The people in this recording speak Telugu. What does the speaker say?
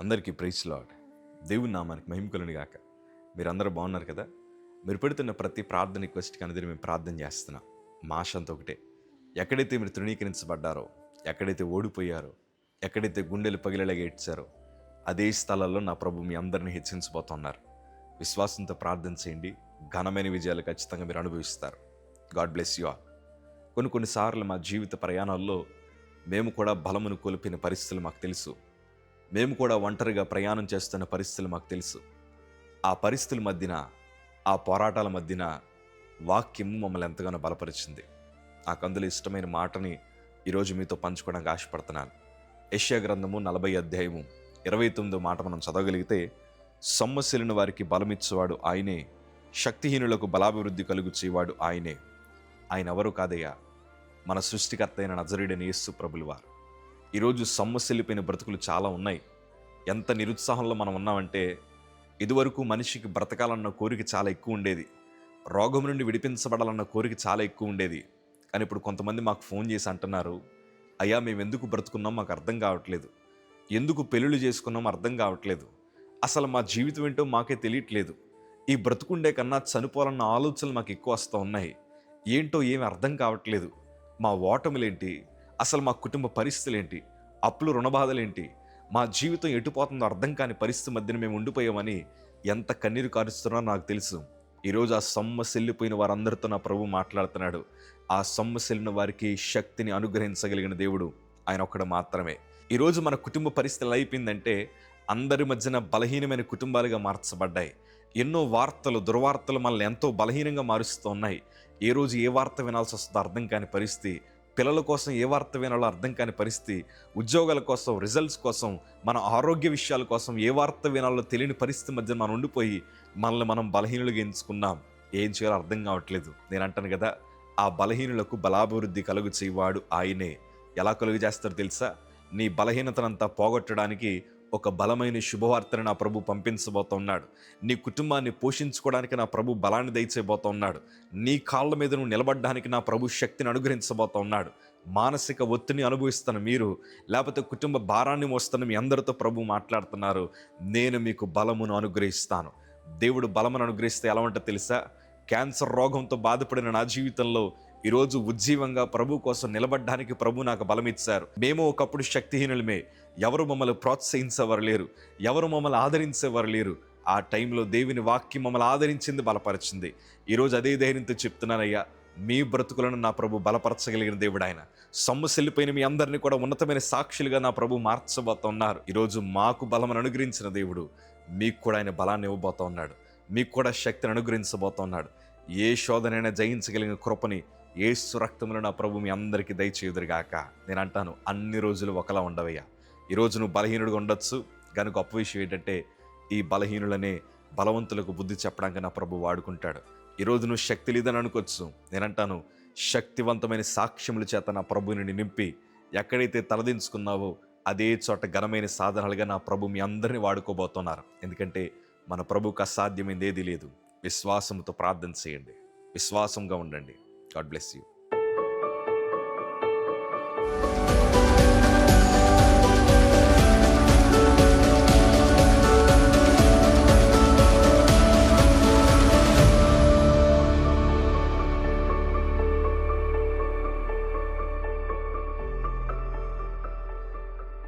అందరికీ ప్రైజ్ లార్డ్. దేవుని నామానికి మహిమ కలుగును గాక. మీరందరూ బాగున్నారు కదా? మీరు పెడుతున్న ప్రతి ప్రార్థన రిక్వెస్ట్కి అనేది మేము ప్రార్థన చేస్తున్నాం. మా ఆశ అంతా ఒకటే, ఎక్కడైతే మీరు తృణీకరించబడ్డారో, ఎక్కడైతే ఓడిపోయారో, ఎక్కడైతే గుండెలు పగిలేలాగా ఏడ్చారో, అదే స్థలాల్లో నా ప్రభు మీ అందరినీ హెచ్చించబోతున్నారు. విశ్వాసంతో ప్రార్థన చేయండి, ఘనమైన విజయాలు ఖచ్చితంగా మీరు అనుభవిస్తారు. God bless you all. కొన్నిసార్లు మా జీవిత ప్రయాణాల్లో మేము కూడా బలమును కోల్పోయిన పరిస్థితులు మాకు తెలుసు. మేము కూడా ఒంటరిగా ప్రయాణం చేస్తున్న పరిస్థితులు మాకు తెలుసు. ఆ పరిస్థితుల మధ్యన, ఆ పోరాటాల మధ్యన వాక్యము మమ్మల్ని ఎంతగానో బలపరిచింది. నాకు అందులో ఇష్టమైన మాటని ఈరోజు మీతో పంచుకోవడానికి ఆశపడుతున్నాను. యెషయా గ్రంథము 40 అధ్యాయము 29 మాట మనం చదవగలిగితే, సొమ్మసిలిన వారికి బలమిచ్చేవాడు ఆయనే, శక్తిహీనులకు బలాభివృద్ధి కలుగు చేయవాడు ఆయనే. ఆయన ఎవరు కాదయ్యా, మన సృష్టికర్త అయిన నజరేయుడైన యేసు ప్రభులు వారు. ఈరోజు సొమ్మసిల్లిపోయిన బ్రతుకులు చాలా ఉన్నాయి. ఎంత నిరుత్సాహంలో మనం ఉన్నామంటే, ఇదివరకు మనిషికి బ్రతకాలన్న కోరిక చాలా ఎక్కువ ఉండేది, రోగం నుండి విడిపించబడాలన్న కోరిక చాలా ఎక్కువ ఉండేది. కానీ ఇప్పుడు కొంతమంది మాకు ఫోన్ చేసి అంటున్నారు, అయ్యా మేము ఎందుకు బ్రతుకున్నాం మాకు అర్థం కావట్లేదు, ఎందుకు పెళ్ళిళ్ళు చేసుకున్నాం అర్థం కావట్లేదు, అసలు మా జీవితం ఏంటో మాకే తెలియట్లేదు, ఈ బ్రతుకుండే కన్నా చనిపోవాలన్న ఆలోచనలు మాకు ఎక్కువ వస్తూ ఉన్నాయి, ఏంటో ఏమి అర్థం కావట్లేదు, మా ఓటములేంటి, అసలు మా కుటుంబ పరిస్థితులు ఏంటి, అప్పులు రుణబాధలేంటి, మా జీవితం ఎటుపోతుందో అర్థం కాని పరిస్థితి మధ్యన మేము ఉండిపోయామని ఎంత కన్నీరు కారుస్తున్నారో నాకు తెలుసు. ఈరోజు ఆ సొమ్మసిల్లిపోయిన వారందరితో నా ప్రభు మాట్లాడుతున్నాడు. ఆ సొమ్మసిల్లిన వారికి శక్తిని అనుగ్రహించగలిగిన దేవుడు ఆయన ఒక్కడు మాత్రమే. ఈరోజు మన కుటుంబ పరిస్థితి ఎలా అయిపోయిందంటే, అందరి మధ్యన బలహీనమైన కుటుంబాలుగా మార్చబడ్డాయి. ఎన్నో వార్తలు, దుర్వార్తలు మనల్ని ఎంతో బలహీనంగా మారుస్తూ ఉన్నాయి. ఏ రోజు ఏ వార్త వినాల్సి వస్తుందో అర్థం కాని పరిస్థితి, పిల్లల కోసం ఏ వార్త వినాలో అర్థం కాని పరిస్థితి, ఉద్యోగాల కోసం, రిజల్ట్స్ కోసం, మన ఆరోగ్య విషయాల కోసం ఏ వార్త వినాలో తెలియని పరిస్థితి మధ్య మనం ఉండిపోయి మనల్ని మనం బలహీనులుగా ఎంచుకున్నాం. ఏం చేయాలో అర్థం కావట్లేదు. నేను అంటాను కదా, ఆ బలహీనులకు బలాభివృద్ధి కలుగు చేయవాడు ఆయనే. ఎలా కలుగు చేస్తారో తెలుసా? నీ బలహీనతనంతా పోగొట్టడానికి ఒక బలమైన శుభవార్తని నా ప్రభు పంపించబోతున్నాడు. నీ కుటుంబాన్ని పోషించుకోవడానికి నా ప్రభు బలాన్ని దయచేయబోతున్నాడు. నీ కాళ్ళ మీద నువ్వు నిలబడడానికి నా ప్రభు శక్తిని అనుగ్రహించబోతున్నాడు. మానసిక ఒత్తిడిని అనుభవిస్తున్న మీరు, లేకపోతే కుటుంబ భారాన్ని మోస్తున్న మీ అందరితో ప్రభు మాట్లాడుతున్నారు, నేను మీకు బలమును అనుగ్రహిస్తాను. దేవుడు బలమును అనుగ్రహిస్తే ఎలా ఉంటుందో తెలుసా? క్యాన్సర్ రోగంతో బాధపడిన నా జీవితంలో ఈరోజు ఉజ్జీవంగా ప్రభు కోసం నిలబడడానికి ప్రభు నాకు బలం ఇచ్చారు. మేము ఒకప్పుడు శక్తిహీనులమే, ఎవరు మమ్మల్ని ప్రోత్సహించేవారు లేరు, ఎవరు మమ్మల్ని ఆదరించేవారు లేరు. ఆ టైంలో దేవుని వాక్యం మమ్మల్ని ఆదరించింది, బలపరిచింది. ఈరోజు అదే ధైర్యంతో చెప్తున్నానయ్యా, మీ బ్రతుకులను నా ప్రభు బలపరచగలిగిన దేవుడు ఆయన. సొమ్మసిల్లిపోయిన మీ అందరినీ కూడా ఉన్నతమైన సాక్షులుగా నా ప్రభు మార్చబోతున్నారు. ఈరోజు మాకు బలమును అనుగ్రహించిన దేవుడు మీకు కూడా ఆయన బలాన్ని ఇవ్వబోతా ఉన్నాడు, మీకు కూడా శక్తిని అనుగ్రహించబోతున్నాడు. ఏ శోధనైనా జయించగలిగిన కృపని యేసు రక్తములో నా ప్రభు మీ అందరికీ దయచేయుదురుగాక. నేను అంటాను, అన్ని రోజులు ఒకలా ఉండవయ్యా. ఈరోజు నువ్వు బలహీనుడిగా ఉండొచ్చు, కానీ గొప్ప విషయం ఏంటంటే, ఈ బలహీనులనే బలవంతులకు బుద్ధి చెప్పడానికి నా ప్రభు వాడుకుంటాడు. ఈరోజు నువ్వు శక్తి లేదని అనుకోవచ్చు, నేనంటాను, శక్తివంతమైన సాక్ష్యముల చేత నా ప్రభుని నింపి ఎక్కడైతే తలదించుకున్నావో అదే చోట ఘనమైన సాధనాలుగా నా ప్రభు మీ అందరినీ వాడుకోబోతున్నారు. ఎందుకంటే మన ప్రభుకు అసాధ్యమైంది ఏదీ లేదు. విశ్వాసంతో ప్రార్థన చేయండి, విశ్వాసంగా ఉండండి. God bless you.